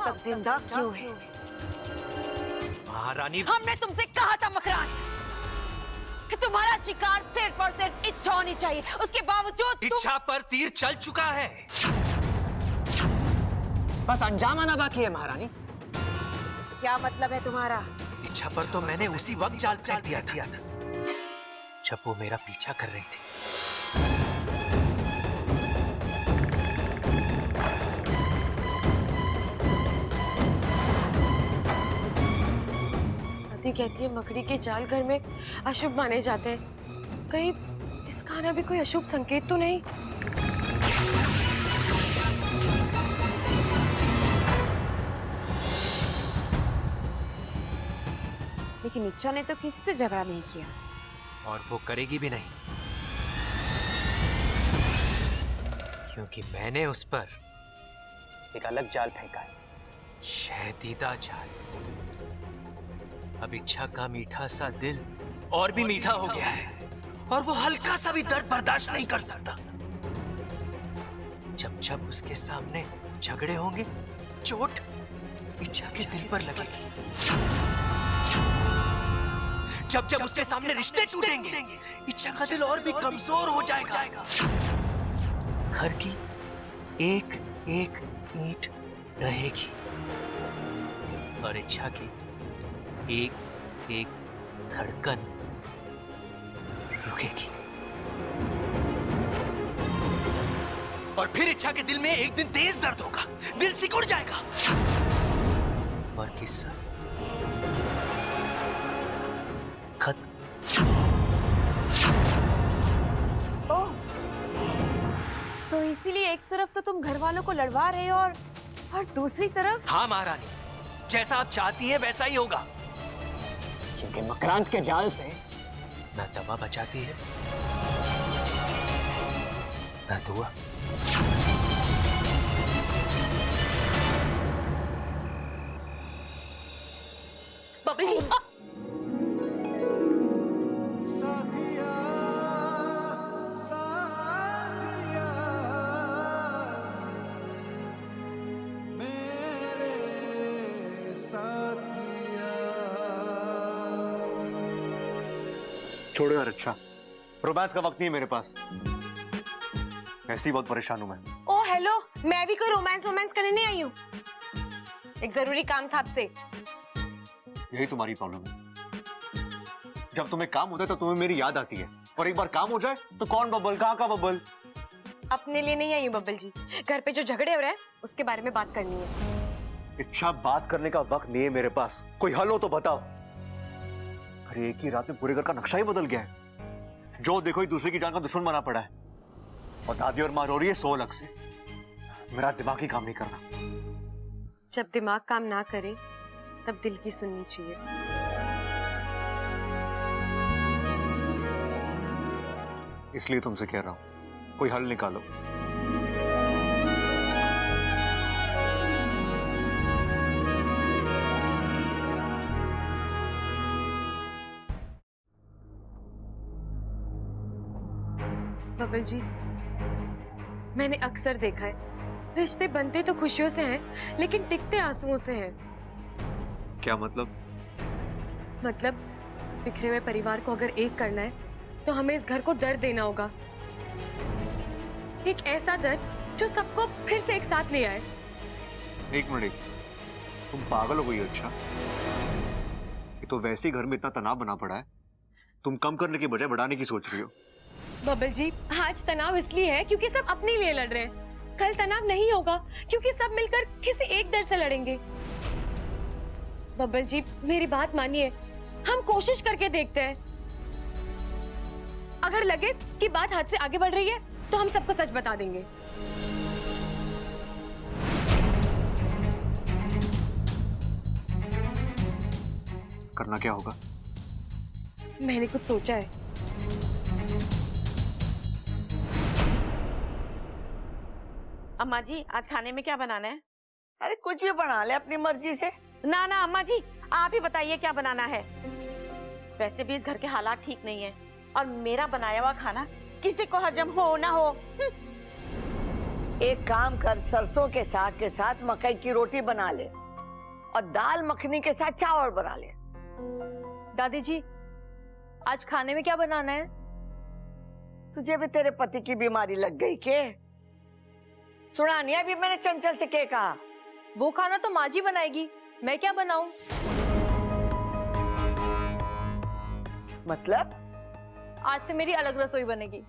तक जिंदा क्यों है? महारानी, हमने तुमसे कहा था मकरान कि तुम्हारा शिकार सिर्फ और सिर्फ इच्छा होनी चाहिए, उसके बावजूद इच्छा पर तीर चल चुका है। बस अंजाम आना बाकी है महारानी। क्या मतलब है तुम्हारा? इच्छा पर तो मैंने उसी वक्त जाल फेंक दिया था जब वो मेरा पीछा कर रही थी। दादी कहती है मकड़ी के जाल घर में अशुभ माने जाते हैं। कहीं इसका आना भी कोई अशुभ संकेत तो नहीं? लेकिन इच्छा ने तो किसी से झगड़ा नहीं किया और वो करेगी भी नहीं, क्योंकि मैंने उस पर एक अलग जाल फेंका है। शहदीदा जाल। अब इच्छा का मीठा सा दिल और भी मीठा हो गया है और वो हल्का सा भी दर्द बर्दाश्त नहीं कर सकता। जब जब उसके सामने झगड़े होंगे, चोट इच्छा के दिल पर लगेगी। जब जब उसके सामने रिश्ते टूटेंगे, इच्छा का दिल और भी कमजोर हो जाएगा। घर की एक एक ईंट रहेगी और इच्छा की एक एक धड़कन रुकेगी। और फिर इच्छा के दिल में एक दिन तेज दर्द होगा, दिल सिकुड़ जाएगा और किस्सा खत्म। ओह, तो इसीलिए एक तरफ तो तुम घर वालों को लड़वा रहे हो और दूसरी तरफ? हाँ महारानी, जैसा आप चाहती हैं वैसा ही होगा। क्योंकि मकरांत के जाल से ना दवा बचाती है ना दुआ। बबल जी, छोड़ो यार, अच्छा रोमांस का वक्त नहीं है मेरे पास। ऐसे ही बहुत परेशान हूं मैं। ओ हेलो, मैं भी कोई रोमांस करने नहीं आई हूँ। एक जरूरी काम था आपसे। यही तुम्हारी प्रॉब्लम है। जब तुम्हें काम होता है तो तुम्हें मेरी याद आती है, और एक बार काम हो जाए तो कौन बब्बल, कहाँ का बब्बल। अपने लिए नहीं आई हूँ बब्बल जी, घर पे जो झगड़े हो रहे हैं उसके बारे में बात करनी है। इच्छा, बात करने का वक्त नहीं है मेरे पास। कोई हल हो तो बताओ। अरे एक ही रात में पूरे घर का नक्शा ही बदल गया है। जो देखो एक दूसरे की जान का दुश्मन बना पड़ा है, और दादी और माँ रो रही है 100 अलग से। मेरा दिमाग ही काम नहीं करना। जब दिमाग काम ना करे तब दिल की सुननी चाहिए। इसलिए तुमसे कह रहा हूं, कोई हल निकालो। बबल जी, मैंने अक्सर देखा है, रिश्ते बनते तो खुशियों से हैं, लेकिन टिकते आंसुओं से हैं। क्या मतलब? मतलब बिखरे हुए परिवार को अगर एक करना है तो हमें इस घर को दर्द देना होगा। एक ऐसा दर्द जो सबको फिर से एक साथ ले आए। एक मिनट, तुम पागल हो गई हो? अच्छा, ये तो वैसे ही घर में इतना तनाव बना पड़ा है, तुम कम करने की बजाय बढ़ाने की सोच रही हो। बबल जी, आज तनाव इसलिए है क्योंकि सब अपने लिए लड़ रहे हैं। कल तनाव नहीं होगा क्योंकि सब मिलकर किसी एक दर्द से लड़ेंगे। बबल जी, मेरी बात मानिए, हम कोशिश करके देखते हैं। अगर लगे कि बात हद से आगे बढ़ रही है तो हम सबको सच बता देंगे। करना क्या होगा? मैंने कुछ सोचा है। अम्मा जी, आज खाने में क्या बनाना है? अरे कुछ भी बना ले अपनी मर्जी से। ना ना अम्मा जी, आप ही बताइए क्या बनाना है। वैसे भी इस घर के हालात ठीक नहीं है, और मेरा बनाया हुआ खाना किसी को हजम हो ना हो। एक काम कर, सरसों के साग के साथ मकई की रोटी बना ले और दाल मखनी के साथ चावल बना ले। दादी जी, आज खाने में क्या बनाना है? तुझे भी तेरे पति की बीमारी लग गई के? सुना नहीं अभी मैंने चंचल से क्या कहा? वो खाना तो माँ जी बनाएगी, मैं क्या बनाऊं? मतलब आज से मेरी अलग रसोई बनेगी।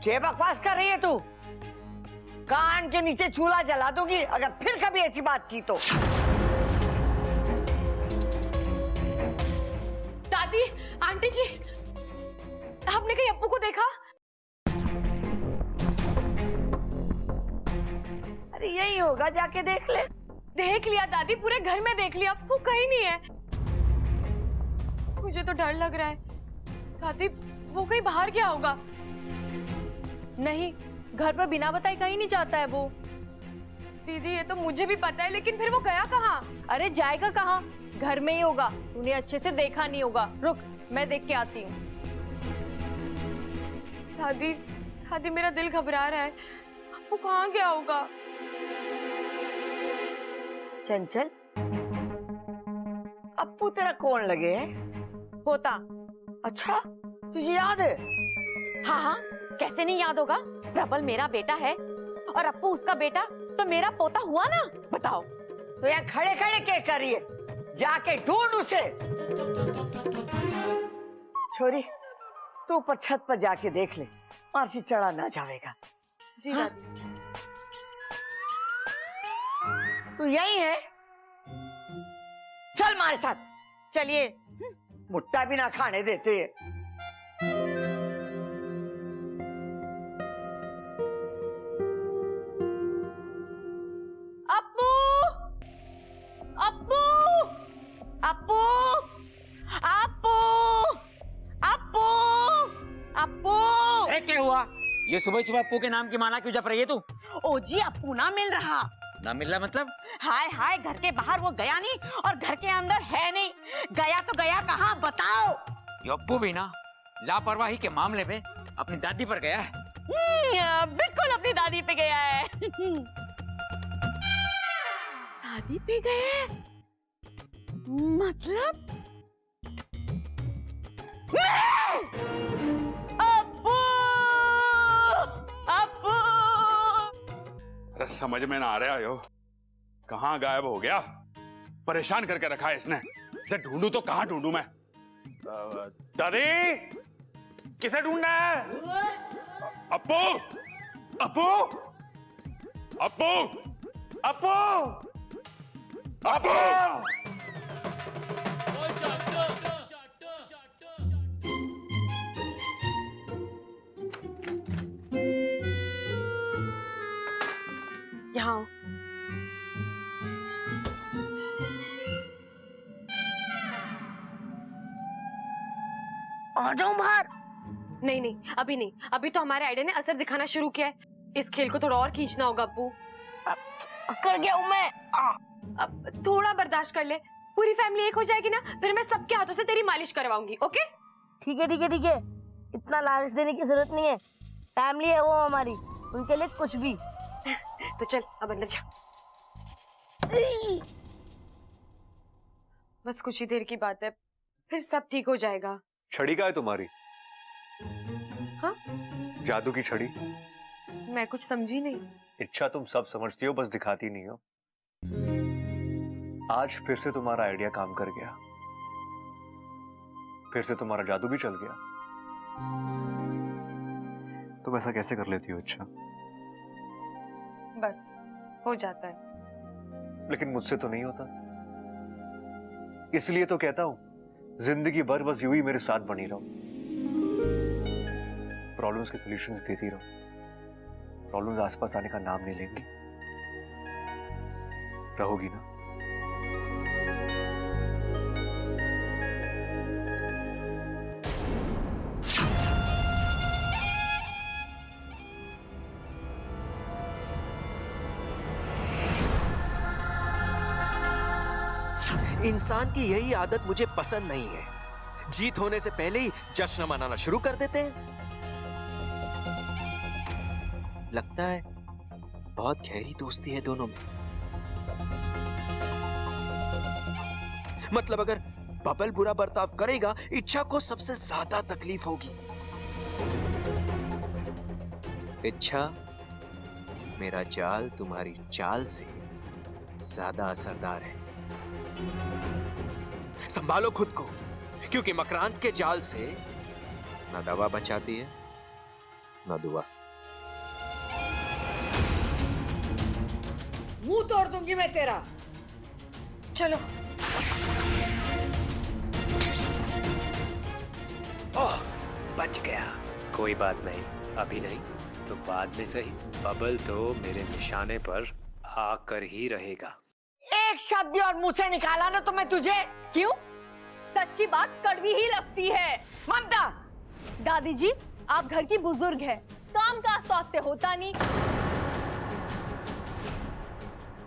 क्या बकवास कर रही है तू? कान के नीचे चूल्हा जला दूंगी अगर फिर कभी ऐसी बात की तो। दादी, आंटी जी, आपने कहीं अप्पू को देखा? अरे यही होगा, जाके देख ले। देख लिया दादी, पूरे घर में देख लिया, अप्पू कहीं नहीं है। मुझे तो डर लग रहा है दादी, वो कहीं बाहर गया होगा। नहीं, घर पर बिना बताए कहीं नहीं जाता है वो। दीदी ये तो मुझे भी पता है, लेकिन फिर वो गया कहाँ? अरे जाएगा कहाँ, घर में ही होगा। तूने अच्छे से देखा नहीं होगा। रुक, मैं देख के आती हूँ। दादी, दादी मेरा दिल घबरा रहा है, वो कहाँ गया होगा? चंचल, अप्पू तेरा कौन लगे है? पोता। अच्छा, तुझे याद है? हाँ हाँ, कैसे नहीं याद होगा? प्रबल मेरा बेटा है और अप्पू उसका बेटा, तो मेरा पोता हुआ ना। बताओ। तो यहाँ खड़े खड़े क्या कर रही है? जाके ढूंढ उसे। छोरी, तू ऊपर छत पर जाके देख ले, मार्सी चढ़ा ना जाएगा। जी दादी। तू यही है? चल हमारे साथ। चलिए। मुट्ठा भी ना खाने देते हैं। अप्पू, अप्पू, अप्पू, अप्पू, अप्पू, अप्पू। क्या हुआ? ये सुबह सुबह अप्पू के नाम की माला क्यों जप रही है तू? ओ जी, अप्पू ना मिल रहा। ना मिल रहा मतलब? हाय हाय, घर के बाहर वो गया नहीं और घर के अंदर है नहीं। गया तो गया कहाँ, बताओ। ये अप्पू भी ना लापरवाही के मामले में अपनी दादी पर गया है। बिल्कुल अपनी दादी पे गया है। दादी पे गया है? मतलब अप्पू, अप्पू। अरे समझ में ना आ रहा हो, कहाँ गायब हो गया? परेशान करके रखा है इसने। इसे ढूंढूं तो कहाँ ढूंढूं मैं? दादी, किसे ढूंढना है? अप्पू, अप्पू, अप्पू, अप्पू, अप्पू। यहाँ आओ। आ जाओ बाहर। नहीं नहीं, अभी नहीं, अभी तो हमारे आइडिया ने असर दिखाना शुरू किया है। इस खेल को थोड़ा और खींचना होगा अप्पू। कर गया हूँ मैं। अब थोड़ा बर्दाश्त कर ले, पूरी फैमिली एक हो जाएगी ना, फिर मैं सबके हाथों से तेरी मालिश करवाऊंगी। ओके? ठीक है ठीक है ठीक है, इतना लालच देने की जरूरत नहीं है। फैमिली है वो हमारी, उनके लिए कुछ भी। तो चल अब अंदर जा। बस कुछ ही देर की बात है, फिर सब ठीक हो जाएगा। छड़ी का है तुम्हारी? हाँ? जादू की छड़ी। मैं कुछ समझी नहीं। इच्छा तुम सब समझती हो, बस दिखाती नहीं हो। आज फिर से तुम्हारा आइडिया काम कर गया, फिर से तुम्हारा जादू भी चल गया। तुम ऐसा कैसे कर लेती हो इच्छा? बस हो जाता है। लेकिन मुझसे तो नहीं होता, इसलिए तो कहता हूं जिंदगी भर बस यूं ही मेरे साथ बनी रहो, प्रॉब्लम्स के सॉल्यूशंस देती रहो। प्रॉब्लम्स आसपास आने का नाम नहीं लेंगी, रहोगी ना? इंसान की यही आदत मुझे पसंद नहीं है। जीत होने से पहले ही जश्न मनाना शुरू कर देते हैं। लगता है बहुत गहरी दोस्ती है दोनों में। मतलब अगर बबल बुरा बर्ताव करेगा, इच्छा को सबसे ज्यादा तकलीफ होगी। इच्छा, मेरा जाल तुम्हारी चाल से ज्यादा असरदार है। संभालो खुद को, क्योंकि मकरांत के जाल से न दवा बचाती है न दुआ। मुंह तोड़ दूंगी मैं तेरा। चलो। ओह, बच गया। कोई बात नहीं, अभी नहीं तो बाद में सही। बबल तो मेरे निशाने पर आकर ही रहेगा। एक शब्द भी और मुंह से निकाला ना तो मैं तुझे। क्यों? सच्ची बात कड़वी ही लगती है। ममता, दादी जी, आप घर की बुजुर्ग हैं, काम काज तो आपसे होता नहीं।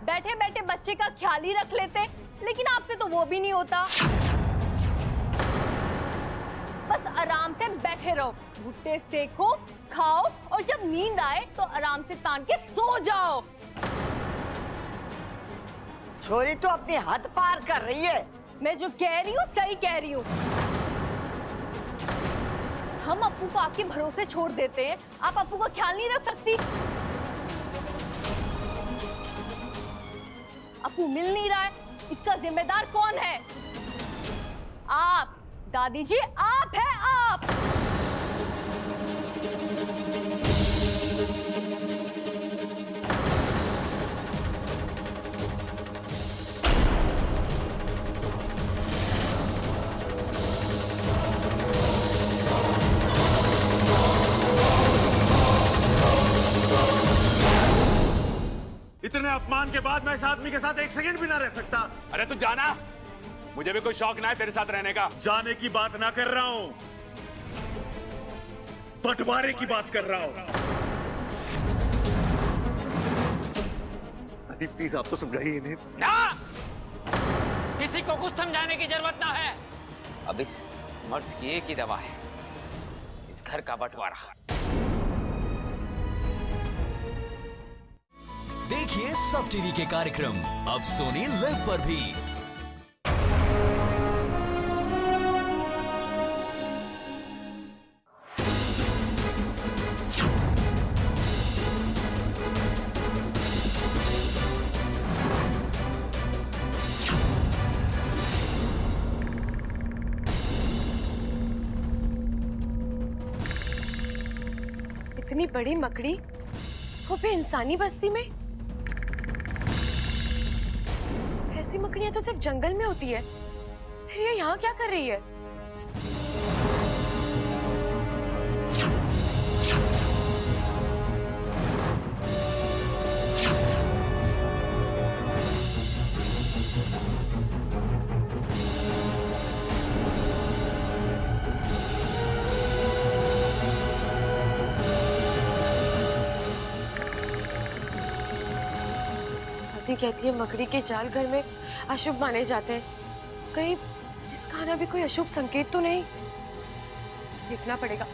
बैठे बैठे बच्चे का ख्याल ही रख लेते, लेकिन आपसे तो वो भी नहीं होता। बस आराम से बैठे रहो, भुट्टे सेको, खाओ और जब नींद आए तो आराम से तान के सो जाओ। छोरी तो अपनी हद पार कर रही है। मैं जो कह रही हूँ सही कह रही हूँ। हम अप्पू को आपके भरोसे छोड़ देते हैं, आप अप्पू का ख्याल नहीं रख सकती। अप्पू मिल नहीं रहा है, इसका जिम्मेदार कौन है? आप दादी जी, आप है आप। इतने अपमान के बाद मैं इस आदमी के साथ एक सेकंड भी ना रह सकता। अरे तू जाना, मुझे भी कोई शौक ना है तेरे साथ रहने का। जाने की बात ना कर रहा हूं, बंटवारे की बात कर रहा हूं। आदि प्लीज आप तो समझाइए इन्हें। ना, किसी को कुछ समझाने की जरूरत ना है। अब इस मर्ज की एक ही दवा है, इस घर का बंटवारा। देखिए सब टीवी के कार्यक्रम अब सोनी लिव पर भी। इतनी बड़ी मकड़ी, वो भी इंसानी बस्ती में। ऐसी मकड़ियां तो सिर्फ जंगल में होती है, फिर ये यहाँ क्या कर रही है? कहती है मकड़ी के जाल घर में अशुभ माने जाते हैं। कहीं इसका आना भी कोई अशुभ संकेत तो नहीं? देखना पड़ेगा।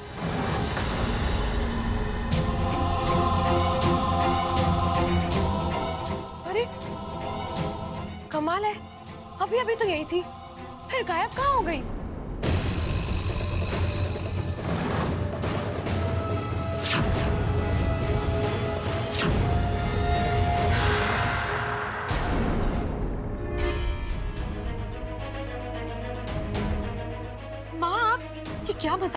अरे कमाल है, अभी अभी तो यही थी, फिर गायब कहाँ हो गई? क्या मजाक